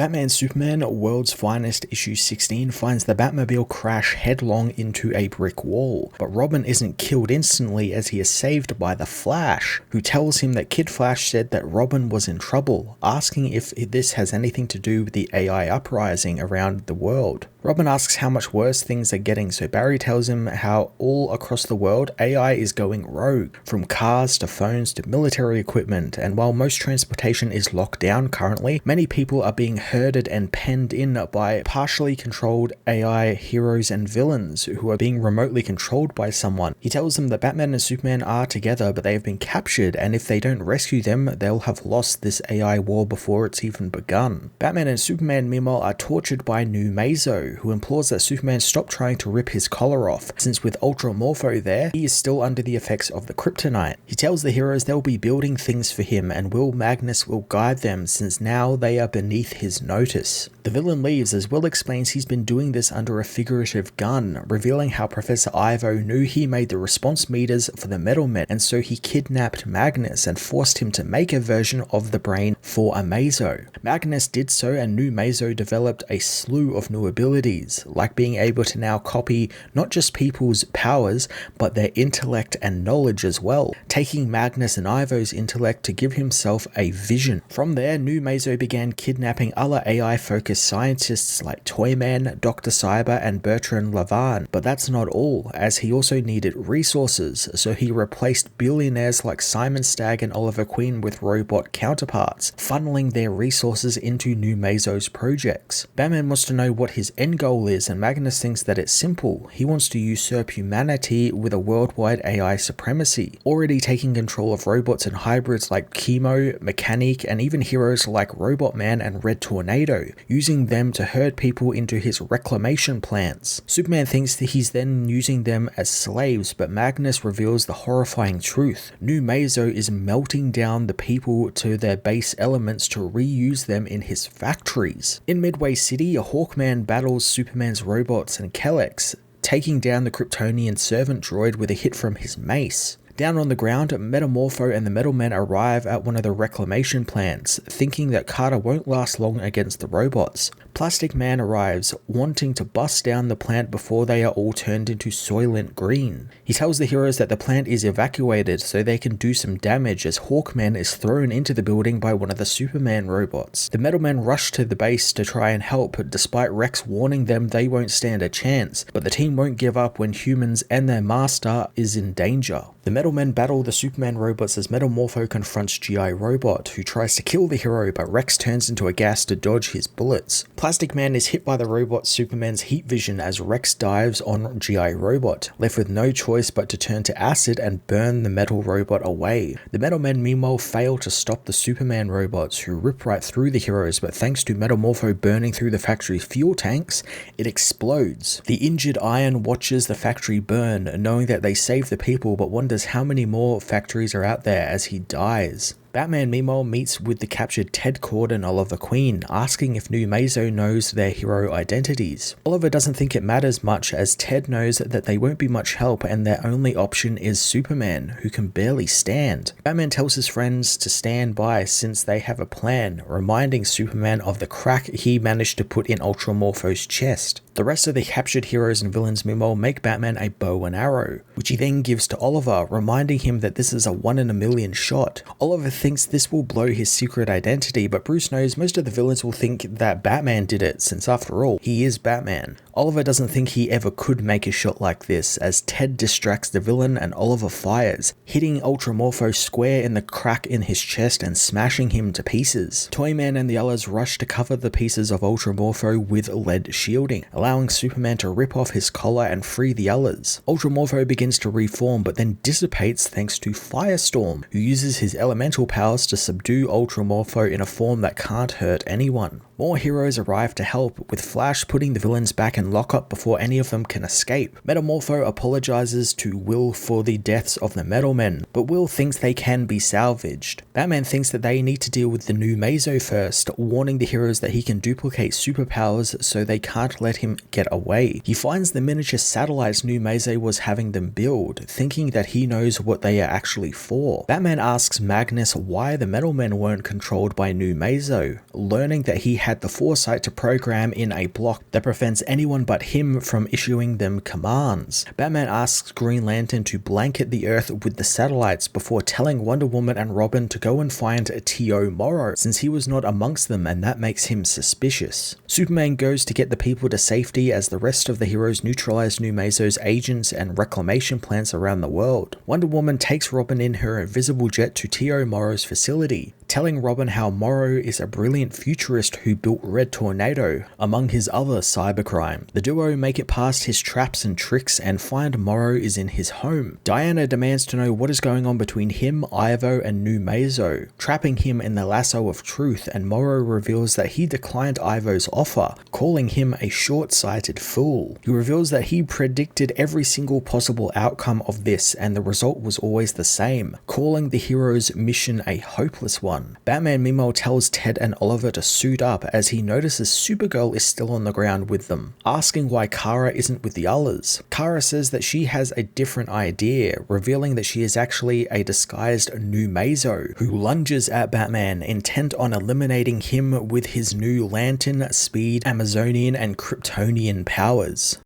Batman Superman World's Finest issue 16 finds the Batmobile crash headlong into a brick wall, but Robin isn't killed instantly as he is saved by the Flash, who tells him that Kid Flash said that Robin was in trouble, asking if this has anything to do with the AI uprising around the world. Robin asks how much worse things are getting, so Barry tells him how all across the world AI is going rogue, from cars to phones to military equipment, and while most transportation is locked down currently, many people are being herded and penned in by partially controlled AI heroes and villains who are being remotely controlled by someone. He tells them that Batman and Superman are together, but they have been captured, and if they don't rescue them, they'll have lost this AI war before it's even begun. Batman and Superman meanwhile are tortured by NEWMAZO, who implores that Superman stop trying to rip his collar off, since with Ultra Morpho there, he is still under the effects of the kryptonite. He tells the heroes they'll be building things for him, and Will Magnus will guide them since now they are beneath his notice. The villain leaves as Will explains he's been doing this under a figurative gun, revealing how Professor Ivo knew he made the response meters for the Metal Men, and so he kidnapped Magnus and forced him to make a version of the brain for Amazo. Magnus did so, and NEWMAZO developed a slew of new abilities, like being able to now copy not just people's powers, but their intellect and knowledge as well, taking Magnus and Ivo's intellect to give himself a vision. From there, NEWMAZO began kidnapping other AI-focused scientists like Toyman, Dr. Cyber, and Bertrand Lavan, but that's not all, as he also needed resources, so he replaced billionaires like Simon Stagg and Oliver Queen with robot counterparts, funneling their resources into NEWMAZO'S projects. Batman wants to know what his end goal is, and Magnus thinks that it's simple. He wants to usurp humanity with a worldwide AI supremacy, already taking control of robots and hybrids like Chemo, Mechanic, and even heroes like Robot Man and Red Tornado, using them to herd people into his reclamation plans. Superman thinks that he's then using them as slaves, but Magnus reveals the horrifying truth. NEWMAZO is melting down the people to their base elements to reuse them in his factories. In Midway City, Hawkman battles Superman's robots and Kelex, taking down the Kryptonian servant droid with a hit from his mace. Down on the ground, Metamorpho and the Metal Men arrive at one of the reclamation plants, thinking that Carter won't last long against the robots. Plastic Man arrives, wanting to bust down the plant before they are all turned into Soylent Green. He tells the heroes that the plant is evacuated so they can do some damage as Hawkman is thrown into the building by one of the Superman robots. The Metal Men rush to the base to try and help, despite Rex warning them they won't stand a chance, but the team won't give up when humans and their master is in danger. The Metal Men battle the Superman robots as Metamorpho confronts G.I. Robot, who tries to kill the hero, but Rex turns into a gas to dodge his bullets. Plastic Man is hit by the robot Superman's heat vision as Rex dives on G.I. Robot, left with no choice but to turn to acid and burn the metal robot away. The Metal Men meanwhile fail to stop the Superman robots, who rip right through the heroes, but thanks to Metamorpho burning through the factory's fuel tanks, it explodes. The injured Iron watches the factory burn, knowing that they saved the people, but wonders how many more factories are out there as he dies. Batman meanwhile meets with the captured Ted Kord and Oliver Queen, asking if NEWMAZO knows their hero identities. Oliver doesn't think it matters much as Ted knows that they won't be much help and their only option is Superman, who can barely stand. Batman tells his friends to stand by since they have a plan, reminding Superman of the crack he managed to put in Ultramorpho's chest. The rest of the captured heroes and villains meanwhile make Batman a bow and arrow, which he then gives to Oliver, reminding him that this is a 1 in a million shot. Oliver thinks this will blow his secret identity, but Bruce knows most of the villains will think that Batman did it, since after all, he is Batman. Oliver doesn't think he ever could make a shot like this, as Ted distracts the villain and Oliver fires, hitting Ultramorpho square in the crack in his chest and smashing him to pieces. Toyman and the others rush to cover the pieces of Ultramorpho with lead shielding, allowing Superman to rip off his collar and free the others. Ultramorpho begins to reform, but then dissipates thanks to Firestorm, who uses his elemental powers to subdue Ultramorpho in a form that can't hurt anyone. More heroes arrive to help, with Flash putting the villains back in lockup before any of them can escape. Metamorpho apologizes to Will for the deaths of the Metal Men, but Will thinks they can be salvaged. Batman thinks that they need to deal with the NEWMAZO first, warning the heroes that he can duplicate superpowers so they can't let him get away. He finds the miniature satellites NEWMAZO was having them build, thinking that he knows what they are actually for. Batman asks Magnus why the Metal Men weren't controlled by NEWMAZO, learning that he had the foresight to program in a block that prevents anyone but him from issuing them commands. Batman asks Green Lantern to blanket the Earth with the satellites before telling Wonder Woman and Robin to go and find T.O. Morrow, since he was not amongst them and that makes him suspicious. Superman goes to get the people to safety as the rest of the heroes neutralize NEWMAZO'S agents and reclamation plants around the world. Wonder Woman takes Robin in her invisible jet to T.O. Morrow's facility, telling Robin how Morrow is a brilliant futurist who built Red Tornado, among his other cybercrime. The duo make it past his traps and tricks and find Morrow is in his home. Diana demands to know what is going on between him, Ivo, and NEWMAZO, trapping him in the lasso of truth, and Morrow reveals that he declined Ivo's offer, calling him a short-sighted fool. He reveals that he predicted every single possible outcome of this and the result was always the same, calling the hero's mission a hopeless one. Batman meanwhile tells Ted and Oliver to suit up as he notices Supergirl is still on the ground with them, asking why Kara isn't with the others. Kara says that she has a different idea, revealing that she is actually a disguised NEWMAZO who lunges at Batman, intent on eliminating him with his new lantern, speed, Amazonian, and Kryptonian powers.